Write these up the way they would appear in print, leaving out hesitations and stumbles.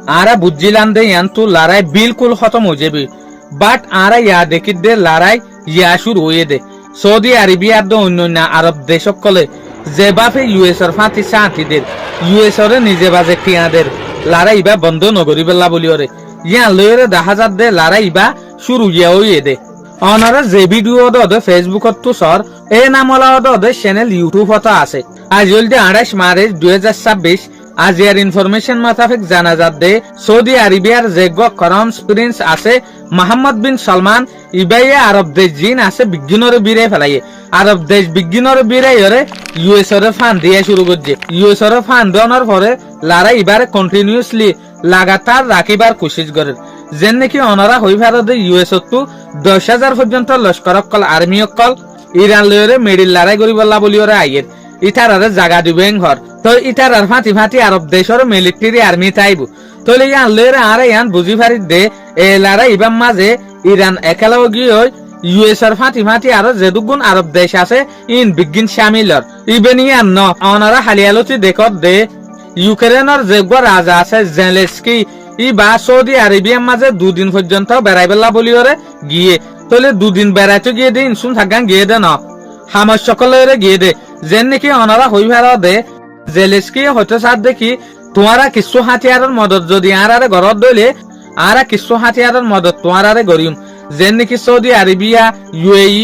आरा बुझिलाम दे यान तो लड़ाई बिल्कुल खत्म हो जाबे बाट आरा या देखि दे लड़ाई या शुरू होए दे सऊदी अरेबिया दो अन्य आरब देशकले जेबाफे यूएसर फाति शांतिদের यूएसर নিজে বাজে টিয়াদের লড়াই বা বন্ধ নগরি বেলা বলি ওরে ইয়া লয়রে দেখা যাত দে লড়াই বা শুরু ইয়া হইয়ে দে অনারা যে ভিডিও দে ফেসবুকত তো সর এ নামলা দে চ্যানেল ইউটিউবত আছে আজ জলদি 28 মার্চ 2026 আজিয়ার ইনফরমেশন মোতাবেক জানা যাত দে সৌদি আরবিয়ার যে ক্রাউন প্রিন্স আছে মোহাম্মদ বিন সালমান ইবাইয়ে আরব দেশ জিন আছে বিজ্ঞানরে বিরে ফেলাইয়ে আরব দেশ বিজ্ঞানরে বিরাইরে ইউএসরে ফান্ড দিয়ে শুরু করছে ইউএসরে ফান্ড দেওয়ার পরে লড়াই এবারে কন্টিনিউয়াসলি লাগাতার রাখিবার কোশিশ করে যেন নাকি অনারা হই ভারতে ইউএস তো 10,000 পর্যন্ত লস্কর অকল আর্মি অকল ইরান লয়রে মেডিল লড়াই করিবলা বলিওরে আইয়ের ইটারারে জায়গা দিবেন ঘর তো ইটারার ফাঁতি ফাঁতি আরব দেশের মিলিটারি আর্মি তাইব তলে ইয়ান লয়রে আরে ইয়ান বুঝি পারি দে এ লড়াই ইবাম মাঝে ইরান একেলাও গিয়ে ইউএসর ফাঁতি ফাঁতি আরো যে দুগুণ আরব দেশ আছে ইন বিজ্ঞান শামিলর ইবেন ইয়ান ন অনারা হালিয়ালতি দেখত দে ইউক্রেনের যে রাজা আছে জেলেস্কি ইবা সৌদি আরবিয়ার মাঝে দুদিন পর্যন্ত বেড়াইবেলা বলিওরে গিয়ে তলে দুদিন বেড়াইতে গিয়ে দে ইনসুন থাকান গিয়ে দে ন হামাস সকলের গিয়ে দে যেন নাকি অনারা হই ভাড়া দে জেলেস্কি হয়তো সাথ দেখি তোমারা কিছু হাতিয়ারের মদত যদি আরে ঘরত দইলে আরা কিছু হাতিয়ারের মদত তোমারে গরিম যেন নাকি সৌদি আরবিয়া ইউএই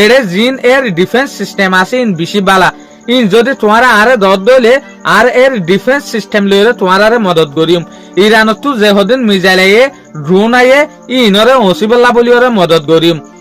এর জিন এর ডিফেন্স সিস্টেম আছে ইন বেশি বালা ইন যদি তোমারা আরে দত দইলে আর এর ডিফেন্স সিস্টেম লইলে তোমারে মদত গরিম ইরানত তো যে হদিন মিজাইলে ড্রোন আইয়ে ইনরে ওসিবল্লা বলিওরে মদত গরিম